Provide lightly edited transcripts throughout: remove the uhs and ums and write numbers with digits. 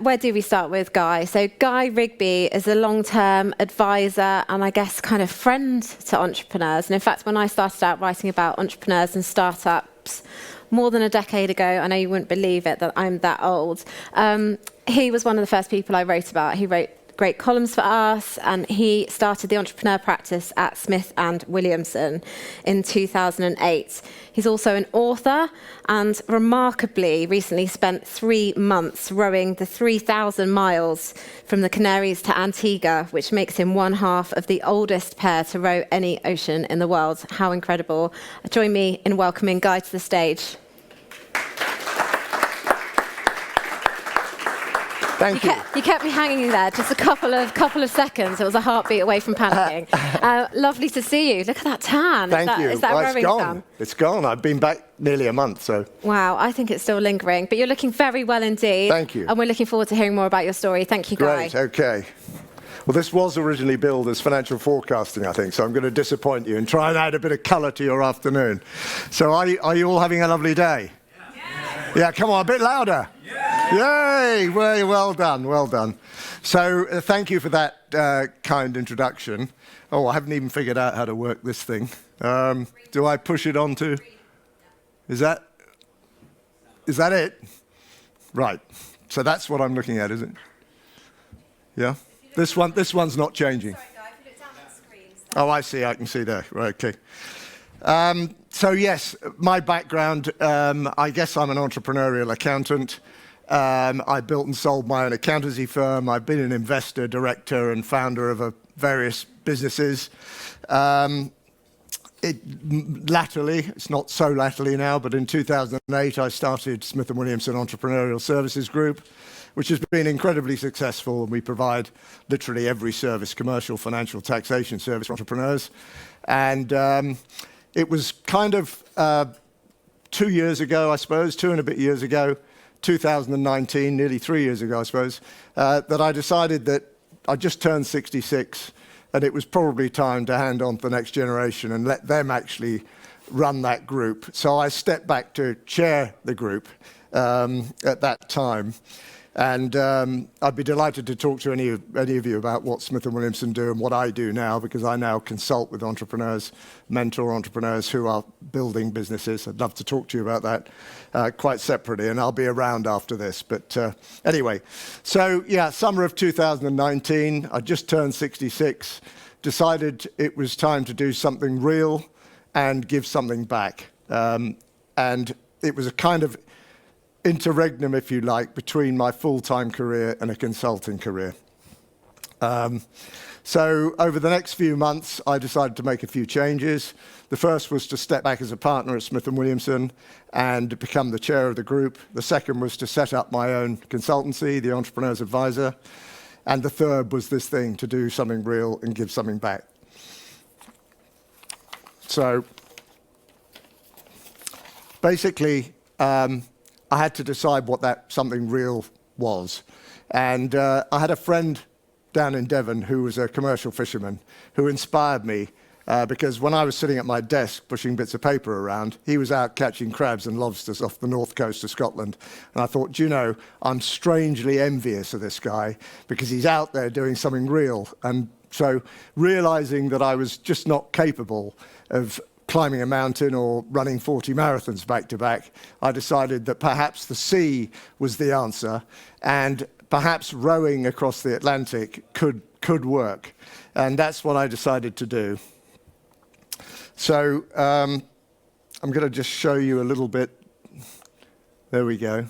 where do we start with Guy? So Guy Rigby is a long-term advisor and I guess kind of friend to entrepreneurs. And in fact, when I started out writing about entrepreneurs and startups more than a decade ago, I know you wouldn't believe it that I'm that old, he was one of the first people I wrote about. He wrote great columns for us, and he started the entrepreneur practice at Smith and Williamson in 2008. He's also an author and remarkably recently spent 3 months rowing the 3,000 miles from the Canaries to Antigua, which makes him one half of the oldest pair to row any ocean in the world. How incredible. Join me in welcoming Guy to the stage. Thank you. You kept me hanging there just a couple of seconds. It was a heartbeat away from panicking. Lovely to see you. Look at that tan. Thank you. Is that well, rowing tan? It's gone. I've been back nearly a month, so. Wow, I think it's still lingering. But you're looking very well indeed. Thank you. And we're looking forward to hearing more about your story. Thank you, Guy. Great, okay. Well, this was originally billed as financial forecasting, I think, so I'm going to disappoint you and try and add a bit of colour to your afternoon. So are you all having a lovely day? Yeah, come on, a bit louder. Yay! Well done, well done. So thank you for that kind introduction. Oh, I haven't even figured out how to work this thing. Do I push it onto? Is that it? Right. So that's what I'm looking at, is it? Yeah? This one's not changing. Sorry, Guy, if you look down at the screen. Oh, I see. I can see there. Right, okay. So yes, my background, I guess I'm an entrepreneurial accountant. I built and sold my own accountancy firm. I've been an investor, director, and founder of various businesses. Latterly, it's not so latterly now, but in 2008, I started Smith Williamson Entrepreneurial Services Group, which has been incredibly successful, and we provide literally every service, commercial, financial, taxation service for entrepreneurs. And it was kind of 2 years ago, I suppose, 2 and a bit years ago, 2019, nearly 3 years ago, I suppose, that I decided that I just turned 66 and it was probably time to hand on to the next generation and let them actually run that group. So I stepped back to chair the group at that time. And I'd be delighted to talk to any of you about what Smith & Williamson do and what I do now, because I now consult with entrepreneurs, mentor entrepreneurs who are building businesses. I'd love to talk to you about that quite separately, and I'll be around after this. But anyway, so yeah, summer of 2019, I just turned 66, decided it was time to do something real and give something back. And it was a kind of interregnum, if you like, between my full-time career and a consulting career. So over the next few months, I decided to make a few changes. The first was to step back as a partner at Smith & Williamson and become the chair of the group. The second was to set up my own consultancy, the Entrepreneur's Advisor. And the third was this thing, to do something real and give something back. So basically, I had to decide what that something real was. And I had a friend down in Devon who was a commercial fisherman who inspired me because when I was sitting at my desk pushing bits of paper around, he was out catching crabs and lobsters off the north coast of Scotland. And I thought, you know, I'm strangely envious of this guy because he's out there doing something real. And so realizing that I was just not capable of climbing a mountain or running 40 marathons back to back, I decided that perhaps the sea was the answer and perhaps rowing across the Atlantic could work. And that's what I decided to do. So I'm going to just show you a little bit. There we go.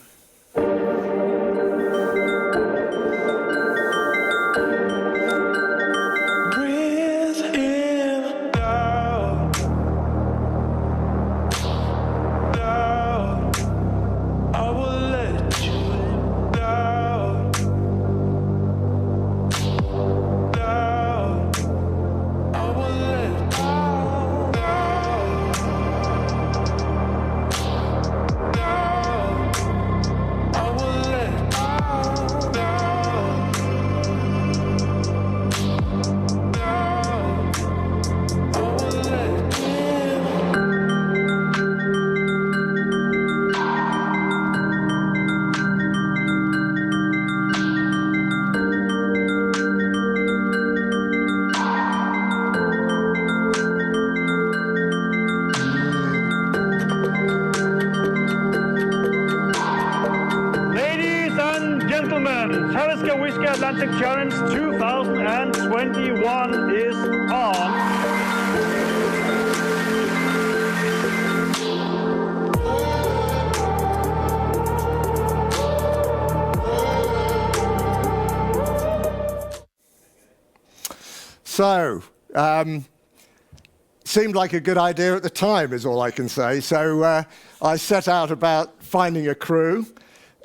and 21 is on. So, seemed like a good idea at the time, is all I can say. So I set out about finding a crew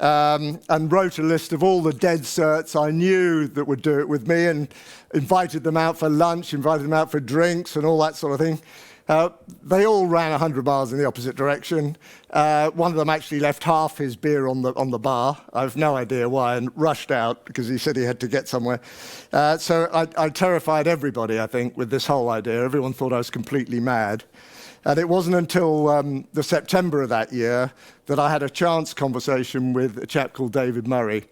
and wrote a list of all the dead certs I knew that would do it with me, and invited them out for lunch, invited them out for drinks and all that sort of thing. They all ran 100 miles in the opposite direction. One of them actually left half his beer on the bar. I have no idea why, and rushed out because he said he had to get somewhere. So I terrified everybody, I think, with this whole idea. Everyone thought I was completely mad. And it wasn't until the September of that year that I had a chance conversation with a chap called David Murray,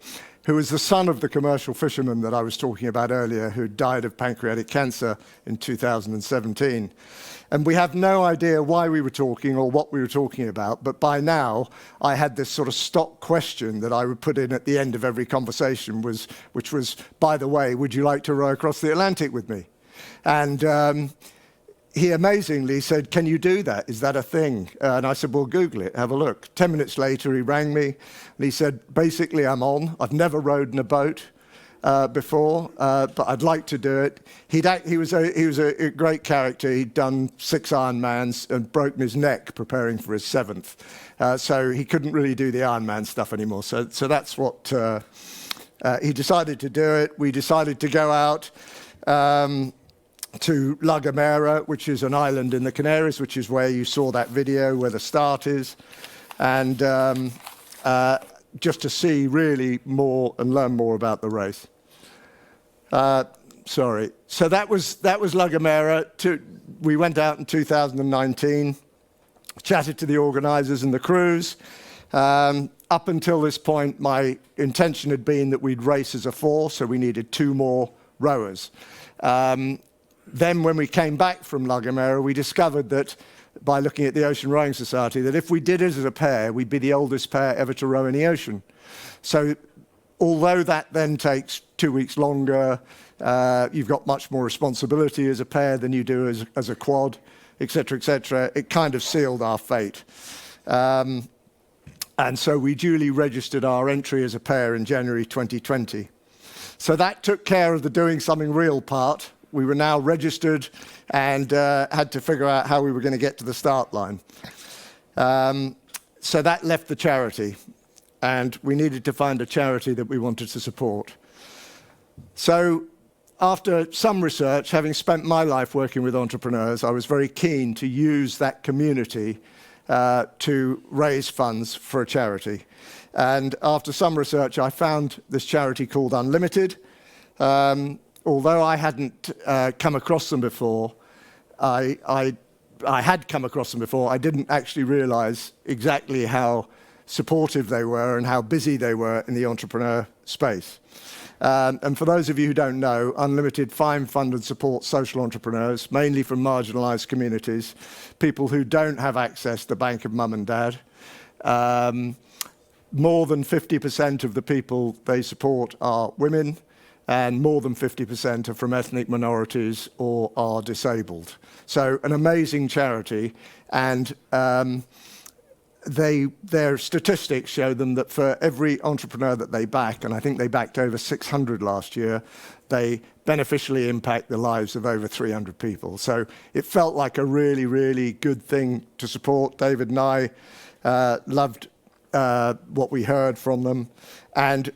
who was the son of the commercial fisherman that I was talking about earlier, who died of pancreatic cancer in 2017. And we have no idea why we were talking or what we were talking about, but by now I had this sort of stock question that I would put in at the end of every conversation, which was, by the way, would you like to row across the Atlantic with me? And he amazingly said, can you do that? Is that a thing? And I said, well, Google it, have a look. 10 minutes later, he rang me, and he said, basically, I'm on. I've never rowed in a boat before, but I'd like to do it. He was a great character. He'd done 6 Ironmans and broken his neck preparing for his 7th. So he couldn't really do the Ironman stuff anymore. So that's what he decided to do it. We decided to go out to La Gomera, which is an island in the Canaries, which is where you saw that video where the start is, and just to see really more and learn more about the race. Sorry. So that was La Gomera. We went out in 2019, chatted to the organisers and the crews. Up until this point, my intention had been that we'd race as a 4, so we needed 2 more rowers. Then when we came back from La Gomera, we discovered that, by looking at the Ocean Rowing Society, that if we did it as a pair, we'd be the oldest pair ever to row in the ocean. So although that then takes 2 weeks longer, you've got much more responsibility as a pair than you do as a quad, etc., it kind of sealed our fate. And so we duly registered our entry as a pair in January 2020. So that took care of the doing something real part. We were now registered and had to figure out how we were going to get to the start line. So that left the charity, and we needed to find a charity that we wanted to support. So after some research, having spent my life working with entrepreneurs, I was very keen to use that community to raise funds for a charity. And after some research, I found this charity called UnLtd. Although I hadn't come across them before, I had come across them before, I didn't actually realize exactly how supportive they were and how busy they were in the entrepreneur space. And for those of you who don't know, UnLtd find, fund and support social entrepreneurs, mainly from marginalized communities, people who don't have access to the bank of mum and dad. More than 50% of the people they support are women, and more than 50% are from ethnic minorities or are disabled. So an amazing charity, and their statistics show them that for every entrepreneur that they back, and I think they backed over 600 last year, they beneficially impact the lives of over 300 people. So it felt like a really, really good thing to support. David and I loved what we heard from them, and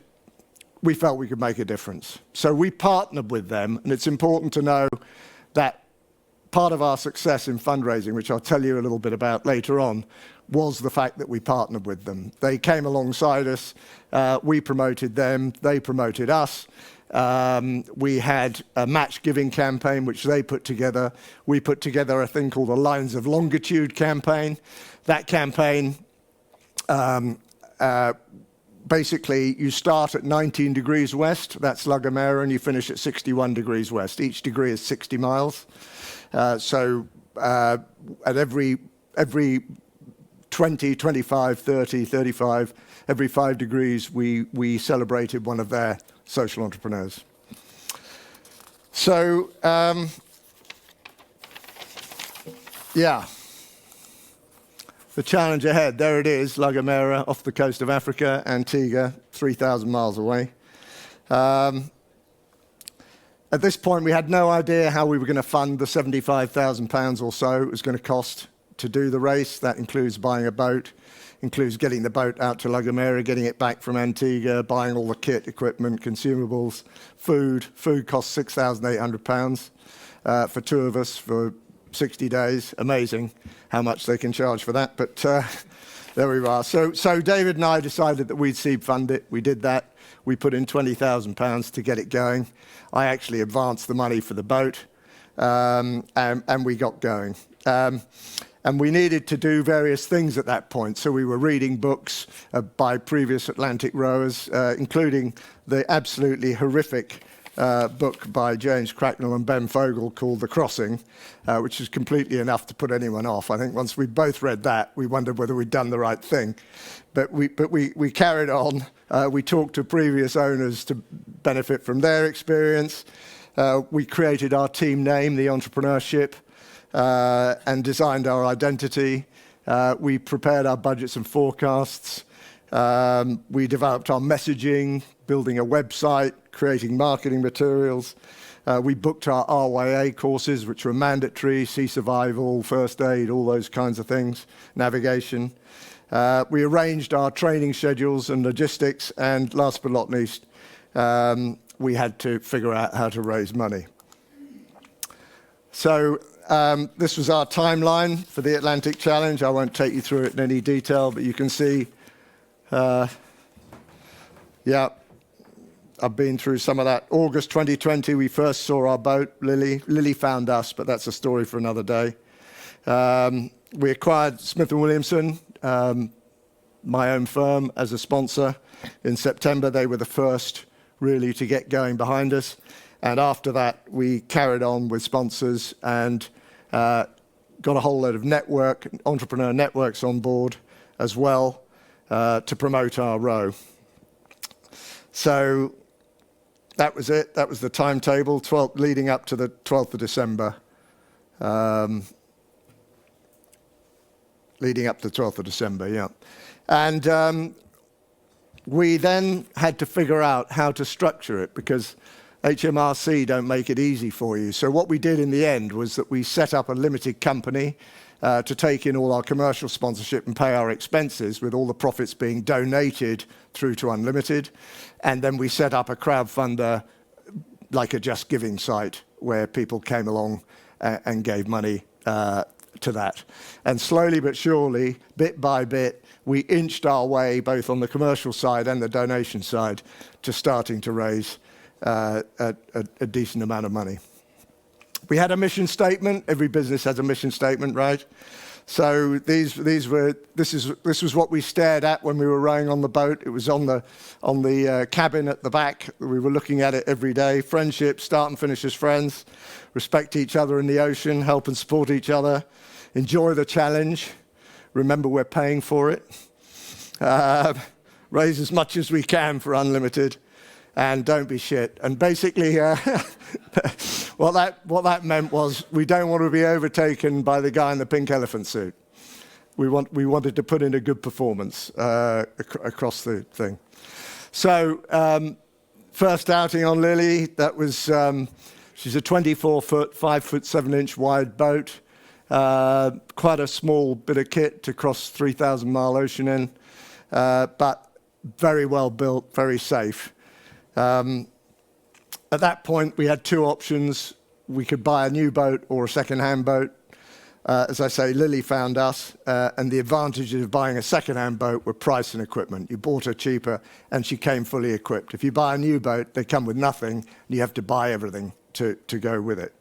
we felt we could make a difference. So we partnered with them, and it's important to know that part of our success in fundraising, which I'll tell you a little bit about later on, was the fact that we partnered with them. They came alongside us, we promoted them, they promoted us. We had a match giving campaign which they put together. We put together a thing called the Lines of Longitude campaign. That campaign basically, you start at 19 degrees west, that's La Gomera, and you finish at 61 degrees west. Each degree is 60 miles. So at every 20, 25, 30, 35, every 5 degrees, we celebrated one of their social entrepreneurs. So, yeah. The challenge ahead, there it is, La Gomera, off the coast of Africa, Antigua, 3,000 miles away. At this point, we had no idea how we were going to fund the £75,000 or so it was going to cost to do the race. That includes buying a boat, includes getting the boat out to La Gomera, getting it back from Antigua, buying all the kit, equipment, consumables, food. Food cost £6,800 for two of us for 60 days. Amazing how much they can charge for that, but there we are. So David and I decided that we'd seed fund it. We did that. We put in £20,000 to get it going. I actually advanced the money for the boat, and we got going. And we needed to do various things at that point. So we were reading books by previous Atlantic rowers, including the absolutely horrific book by James Cracknell and Ben Fogle called The Crossing, which is completely enough to put anyone off. I think once we both read that, we wondered whether we'd done the right thing. But we carried on. We talked to previous owners to benefit from their experience. We created our team name, the Entrepreneurship, and designed our identity. We prepared our budgets and forecasts. We developed our messaging, building a website, creating marketing materials. We booked our RYA courses, which were mandatory, sea survival, first aid, all those kinds of things, navigation. We arranged our training schedules and logistics, and last but not least, we had to figure out how to raise money. So this was our timeline for the Atlantic Challenge. I won't take you through it in any detail, but you can see, yeah, I've been through some of that. August 2020, we first saw our boat, Lily. Lily found us, but that's a story for another day. We acquired Smith Williamson, my own firm, as a sponsor. In September, they were the first really to get going behind us. And after that, we carried on with sponsors and got a whole load of entrepreneur networks on board as well to promote our row. So that was it. That was the timetable, leading up to the 12th of December. Leading up to the 12th of December, yeah. And we then had to figure out how to structure it because HMRC don't make it easy for you. So what we did in the end was that we set up a limited company to take in all our commercial sponsorship and pay our expenses, with all the profits being donated through to UnLtd. And then we set up a crowdfunder, like a Just Giving site, where people came along and gave money to that. And slowly but surely, bit by bit, we inched our way, both on the commercial side and the donation side, to starting to raise a decent amount of money. We had a mission statement. Every business has a mission statement, right? So this was what we stared at when we were rowing on the boat. It was on the cabin at the back. We were looking at it every day. Friendship, start and finish as friends. Respect each other in the ocean. Help and support each other. Enjoy the challenge. Remember, we're paying for it. Raise as much as we can for UnLtd. And don't be shit. And basically, what that meant was we don't want to be overtaken by the guy in the pink elephant suit. We wanted to put in a good performance across the thing. So first outing on Lily, that was she's a 24-foot, 5'7" wide boat. Quite a small bit of kit to cross 3,000-mile ocean in, but very well built, very safe. At that point, we had two options. We could buy a new boat or a second-hand boat. As I say, Lily found us, and the advantages of buying a second-hand boat were price and equipment. You bought her cheaper, and she came fully equipped. If you buy a new boat, they come with nothing, and you have to buy everything to go with it.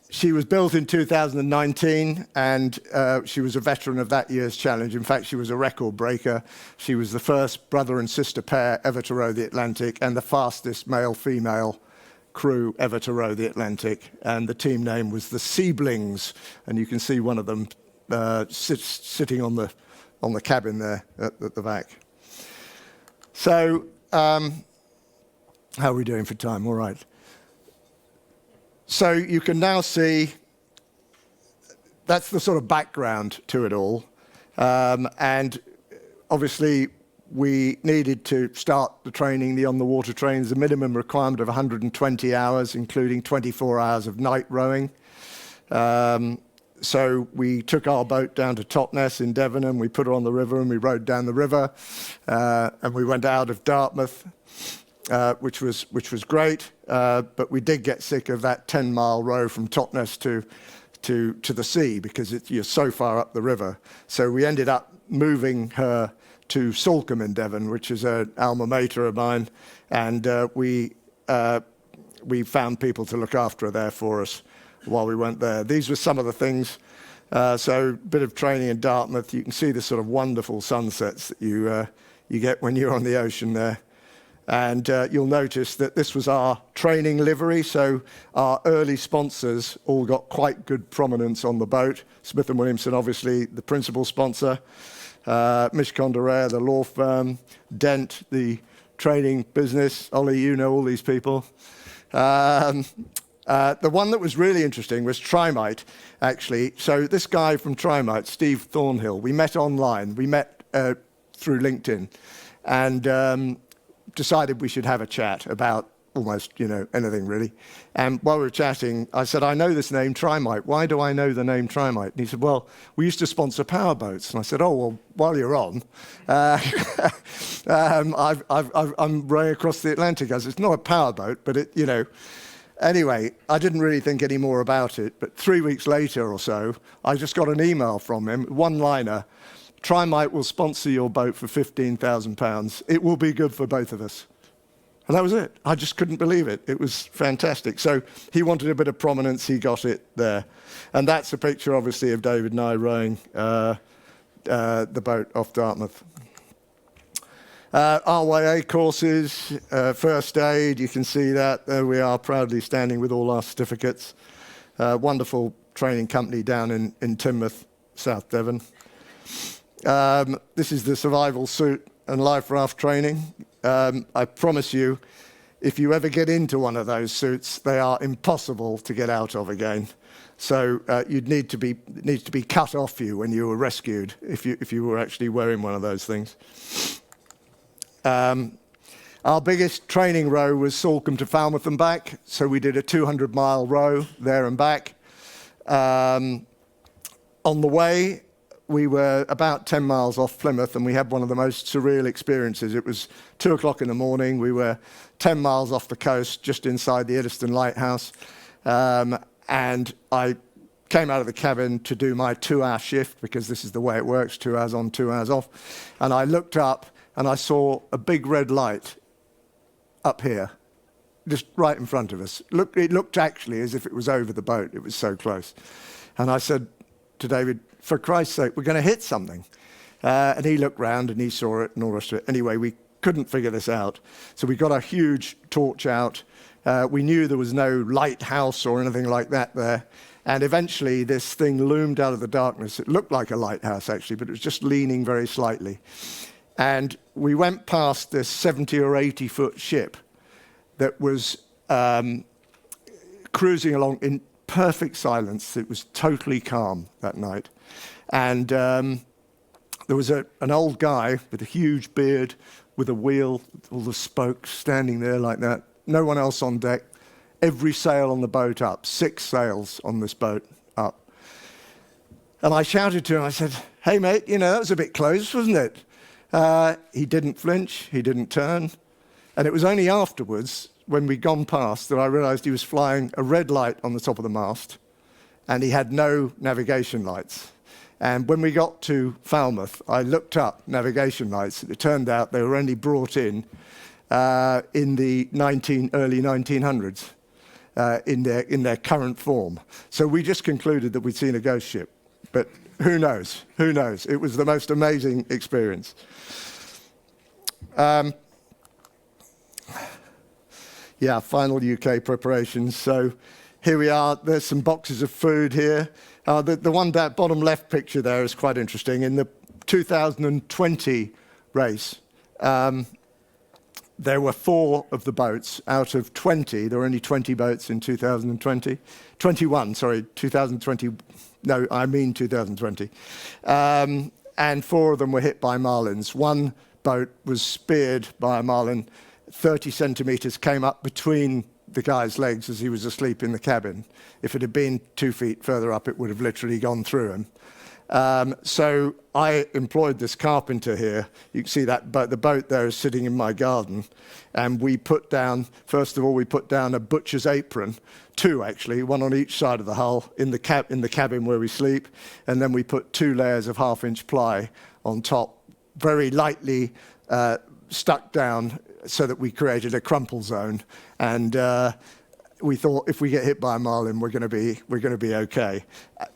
She was built in 2019, and she was a veteran of that year's challenge. In fact, she was a record breaker. She was the first brother and sister pair ever to row the Atlantic, and the fastest male-female crew ever to row the Atlantic. And the team name was the Seablings, and you can see one of them sitting on the cabin there at the back. So How are we doing for time? All right. So you can now see that's the sort of background to it all. And obviously, we needed to start the training, the on-the-water training. There's a minimum requirement of 120 hours, including 24 hours of night rowing. So we took our boat down to Totnes in Devon, and we put her on the river, and we rowed down the river. And we went out of Dartmouth, which was great. But we did get sick of that 10-mile row from Totnes to the sea, because you're so far up the river. So we ended up moving her to Salcombe in Devon, which is an alma mater of mine, and we found people to look after her there for us while we went there. These were some of the things. So a bit of training in Dartmouth. You can see the sort of wonderful sunsets that you get when you're on the ocean there. And you'll notice that this was our training livery, so our early sponsors all got quite good prominence on the boat. Smith Williamson, obviously, the principal sponsor. Mishcon de Rare, the law firm. Dent, the trading business. Ollie, you know all these people. The one that was really interesting was Trimite, actually. So this guy from Trimite, Steve Thornhill, we met online. We met through LinkedIn, and decided we should have a chat about almost, anything really. And while we were chatting, I said, I know this name, Trimite. Why do I know the name Trimite? And he said, well, we used to sponsor powerboats. And I said, oh, well, while you're on, I'm rowing across the Atlantic. I said, it's not a powerboat, but Anyway, I didn't really think any more about it. But 3 weeks later or so, I just got an email from him, one-liner. Trimite will sponsor your boat for £15,000. It will be good for both of us. And that was it. I just couldn't believe it. It was fantastic. So he wanted a bit of prominence. He got it there. And that's a picture, obviously, of David and I rowing the boat off Dartmouth. RYA courses, first aid, you can see that. There we are, proudly standing with all our certificates. Wonderful training company down in Teignmouth, South Devon. This is the survival suit and life raft training. I promise you, if you ever get into one of those suits, they are impossible to get out of again. So you'd need to be cut off you when you were rescued if you were actually wearing one of those things. Our biggest training row was Salcombe to Falmouth and back. So we did a 200-mile row there and back. On the way, we were about 10 miles off Plymouth, and we had one of the most surreal experiences. It was 2 o'clock in the morning. We were 10 miles off the coast, just inside the Iddeston Lighthouse. And I came out of the cabin to do my 2-hour shift, because this is the way it works, 2 hours on, 2 hours off. And I looked up, and I saw a big red light up here, just right in front of us. It looked actually as if it was over the boat. It was so close. And I said to David, for Christ's sake, we're going to hit something. And he looked round and he saw it and all the rest of it. Anyway, we couldn't figure this out. So we got a huge torch out. We knew there was no lighthouse or anything like that there. And eventually this thing loomed out of the darkness. It looked like a lighthouse, actually, but it was just leaning very slightly. And we went past this 70 or 80-foot ship that was cruising along in perfect silence. It was totally calm that night. And there was an old guy with a huge beard, with a wheel, all the spokes standing there like that. No one else on deck. Every sail on the boat up. 6 sails on this boat up. And I shouted to him, I said, hey, mate, that was a bit close, wasn't it? He didn't flinch, he didn't turn. And it was only afterwards, when we'd gone past, that I realized he was flying a red light on the top of the mast, and he had no navigation lights. And when we got to Falmouth, I looked up navigation lights. It turned out they were only brought in the early 1900s in their current form. So we just concluded that we'd seen a ghost ship. But who knows? Who knows? It was the most amazing experience. Final UK preparations. So here we are. There's some boxes of food here. The one that bottom left picture there is quite interesting. In the 2020 race, there were 4 of the boats out of 20. There were only 20 boats in 2020. 21, sorry, 2020. No, I mean 2020. And 4 of them were hit by marlins. One boat was speared by a marlin, 30 centimeters came up between the guy's legs as he was asleep in the cabin. If it had been 2 feet further up, it would have literally gone through him. So I employed this carpenter here. You can see that the boat there is sitting in my garden. And we put down, first of all, we put down a butcher's apron, 2 actually, 1 on each side of the hull in the cabin where we sleep. And then we put 2 layers of 1/2-inch ply on top, very lightly stuck down so that we created a crumple zone. And we thought if we get hit by a marlin, we're going to be okay.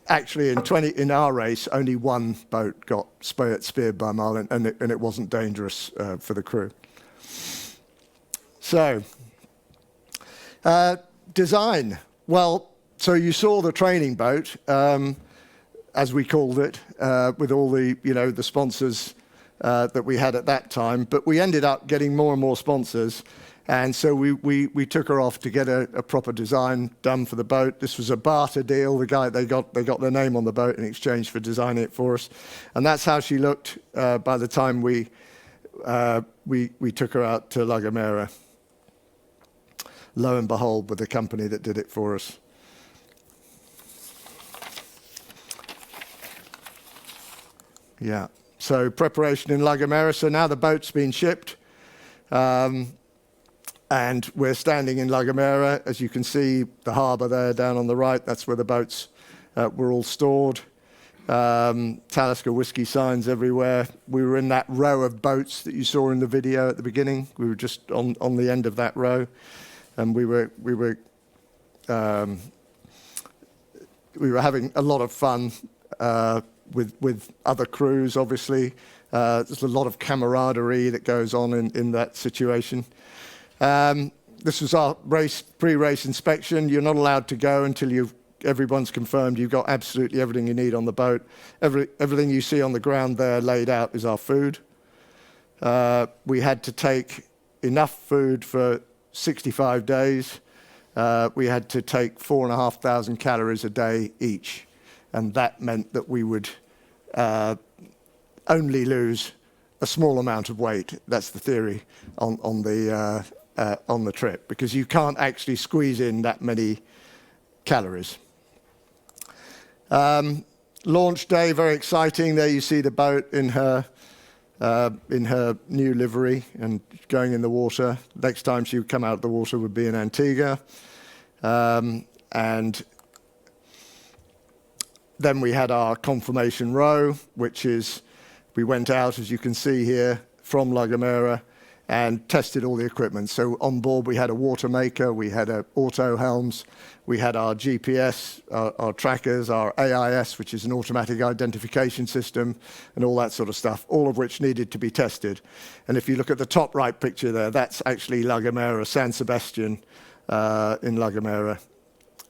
Actually, in our race, only 1 boat got speared by a marlin, and it wasn't dangerous for the crew. So, design. Well, so you saw the training boat, as we called it, with all the the sponsors that we had at that time. But we ended up getting more and more sponsors. And so we took her off to get a proper design done for the boat. This was a barter deal. They got their name on the boat in exchange for designing it for us, and that's how she looked by the time we took her out to La Gomera. Lo and behold, with the company that did it for us. Yeah. So preparation in La Gomera. So now the boat's been shipped. And we're standing in La Gomera. As you can see, the harbour there down on the right, that's where the boats were all stored. Talisker whiskey signs everywhere. We were in that row of boats that you saw in the video at the beginning. We were just on the end of that row. And we were having a lot of fun with other crews, obviously. There's a lot of camaraderie that goes on in that situation. This was our pre-race inspection. You're not allowed to go until everyone's confirmed you've got absolutely everything you need on the boat. Everything you see on the ground there laid out is our food. We had to take enough food for 65 days. We had to take 4,500 calories a day each. And that meant that we would only lose a small amount of weight. That's the theory on the trip, because you can't actually squeeze in that many calories. Launch day, very exciting. There you see the boat in her new livery and going in the water. Next time she would come out of the water would be in Antigua. And then we had our confirmation row, which is, we went out, as you can see here, from La Gomera and tested all the equipment. So on board we had a water maker, we had auto helms, we had our GPS, our trackers, our AIS, which is an automatic identification system, and all that sort of stuff, all of which needed to be tested. And if you look at the top right picture there, that's actually La Gomera, San Sebastian in La Gomera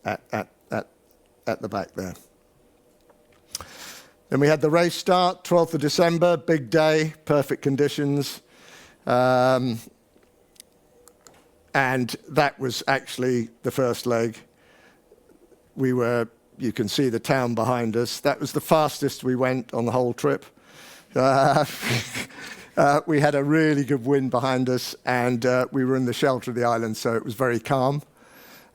at the back there. Then we had the race start, 12th of December, big day, perfect conditions. And that was actually the first leg. You can see the town behind us. That was the fastest we went on the whole trip. We had a really good wind behind us, and we were in the shelter of the island, so it was very calm.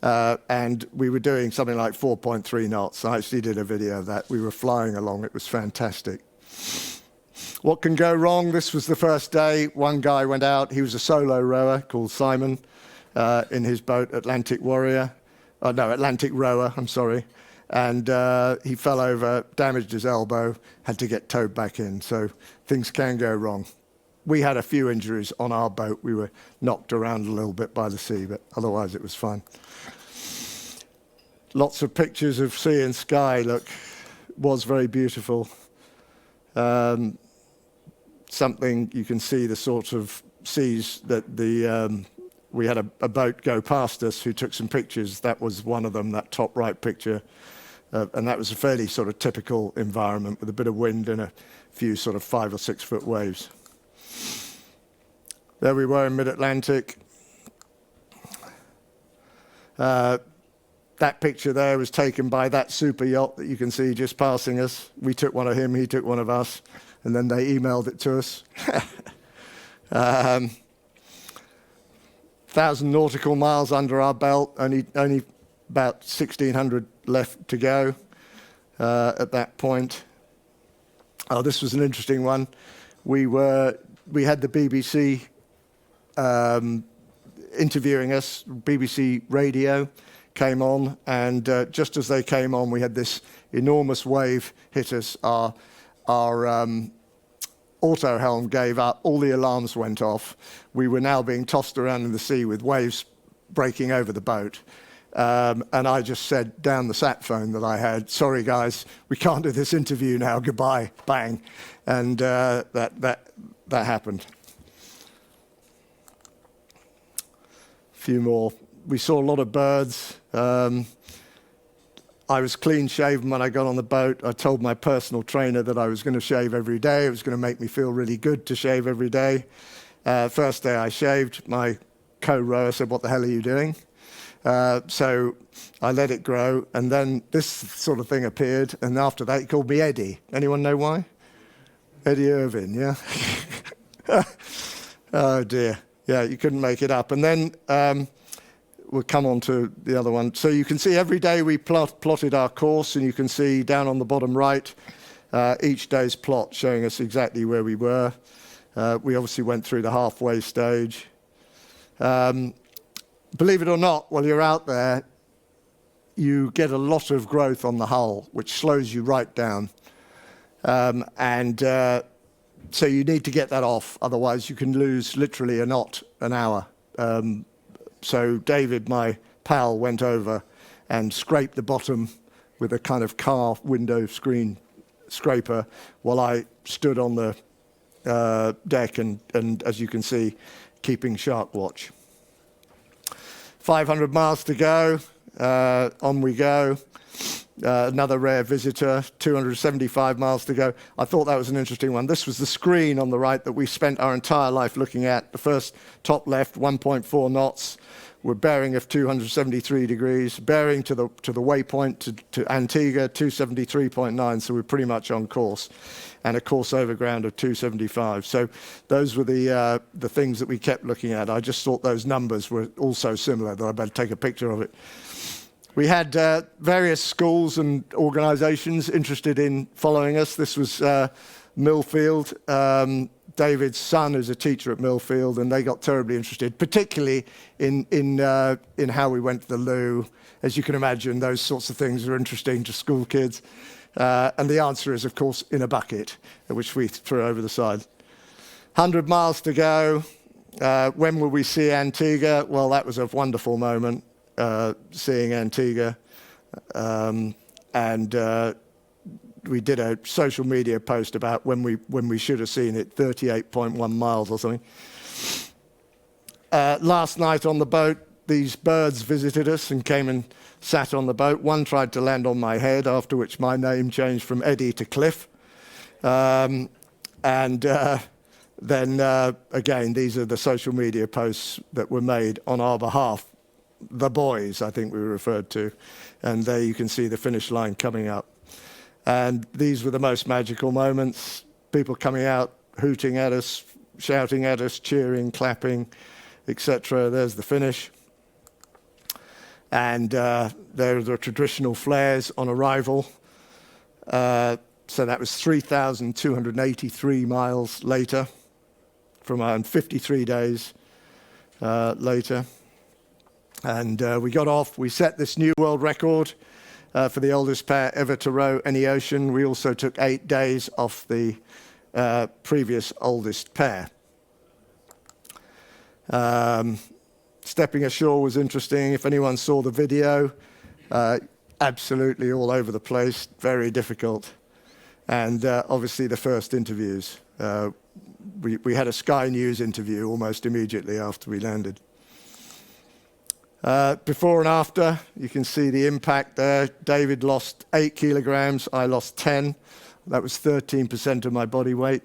And we were doing something like 4.3 knots. I actually did a video of that. We were flying along. It was fantastic. What can go wrong? This was the first day. One guy went out. He was a solo rower called Simon in his boat, Atlantic Rower, I'm sorry. And he fell over, damaged his elbow, had to get towed back in. So things can go wrong. We had a few injuries on our boat. We were knocked around a little bit by the sea, but otherwise it was fine. Lots of pictures of sea and sky. Look, it was very beautiful. Something you can see the sort of seas that we had a boat go past us who took some pictures. That was one of them, that top right picture. And that was a fairly sort of typical environment with a bit of wind and a few sort of 5 or 6 foot waves. There we were in mid-Atlantic. That picture there was taken by that super yacht that you can see just passing us. We took one of him, he took one of us, and then they emailed it to us. 1,000 nautical miles under our belt, only about 1,600 left to go at that point. Oh, this was an interesting one. We had the BBC interviewing us, BBC Radio came on, and just as they came on, we had this enormous wave hit us. Our auto helm gave up, all the alarms went off. We were now being tossed around in the sea with waves breaking over the boat. And I just said down the sat phone that I had, sorry guys, we can't do this interview now, goodbye, bang. And that happened. A few more. We saw a lot of birds. I was clean shaven when I got on the boat. I told my personal trainer that I was going to shave every day. It was going to make me feel really good to shave every day. First day I shaved, my co-rower said, what the hell are you doing? So I let it grow, and then this sort of thing appeared, and after that he called me Eddie. Anyone know why? Eddie Irvine, yeah? Oh dear. Yeah, you couldn't make it up. And then we'll come on to the other one. So you can see every day we plotted our course, and you can see down on the bottom right each day's plot showing us exactly where we were. We obviously went through the halfway stage. Believe it or not, while you're out there, you get a lot of growth on the hull, which slows you right down. So you need to get that off, otherwise you can lose literally a knot an hour. So David, my pal, went over and scraped the bottom with a kind of car window screen scraper while I stood on the deck and, as you can see, keeping shark watch. 500 miles to go, on we go. Another rare visitor, 275 miles to go. I thought that was an interesting one. This was the screen on the right that we spent our entire life looking at. The first top left, 1.4 knots. We're bearing of 273 degrees, bearing to the waypoint to Antigua, 273.9, so we're pretty much on course, and a course overground of 275. So those were the things that we kept looking at. I just thought those numbers were all so similar that I better take a picture of it. We had various schools and organisations interested in following us. This was Millfield. David's son is a teacher at Millfield, and they got terribly interested, particularly in how we went to the loo. As you can imagine, those sorts of things are interesting to school kids. And the answer is, of course, in a bucket, which we threw over the side. 100 miles to go. When will we see Antigua? Well, that was a wonderful moment, seeing Antigua. We did a social media post about when we should have seen it, 38.1 miles or something. Last night on the boat, these birds visited us and came and sat on the boat. One tried to land on my head, after which my name changed from Eddie to Cliff. Then again, these are the social media posts that were made on our behalf. The boys, I think we were referred to. And there you can see the finish line coming up. And these were the most magical moments. People coming out, hooting at us, shouting at us, cheering, clapping, etc. There's the finish. And there are the traditional flares on arrival. So that was 3,283 miles later, from around 53 days later. And we got off. We set this new world record for the oldest pair ever to row any ocean. We also took 8 days off the previous oldest pair. Stepping ashore was interesting. If anyone saw the video, absolutely all over the place, very difficult. And obviously the first interviews. We had a Sky News interview almost immediately after we landed. Before and after, you can see the impact there. David lost 8 kilograms, I lost 10. That was 13% of my body weight.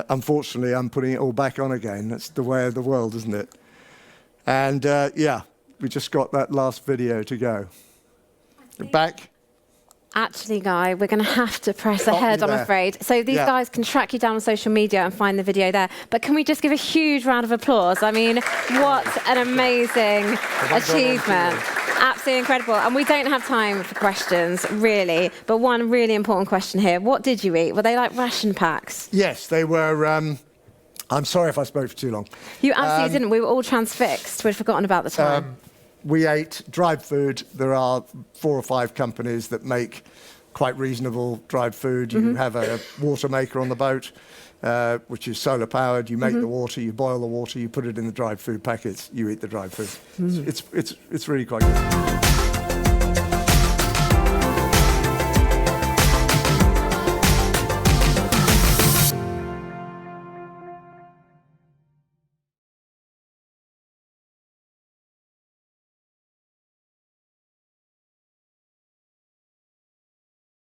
unfortunately, I'm putting it all back on again. That's the way of the world, isn't it? And yeah, we just got that last video to go. Back. Actually, Guy, we're going to have to press ahead, I'm afraid. So these guys can track you down on social media and find the video there. But can we just give a huge round of applause? I mean, what an amazing achievement. Absolutely incredible. And we don't have time for questions, really. But one really important question here. What did you eat? Were they like ration packs? Yes, they were. I'm sorry if I spoke for too long. You absolutely didn't. We were all transfixed. We'd forgotten about the time. We ate dried food. There are 4 or 5 companies that make quite reasonable dried food. You have a water maker on the boat, which is solar powered. You make the water, you boil the water, you put it in the dried food packets, you eat the dried food. It's really quite good.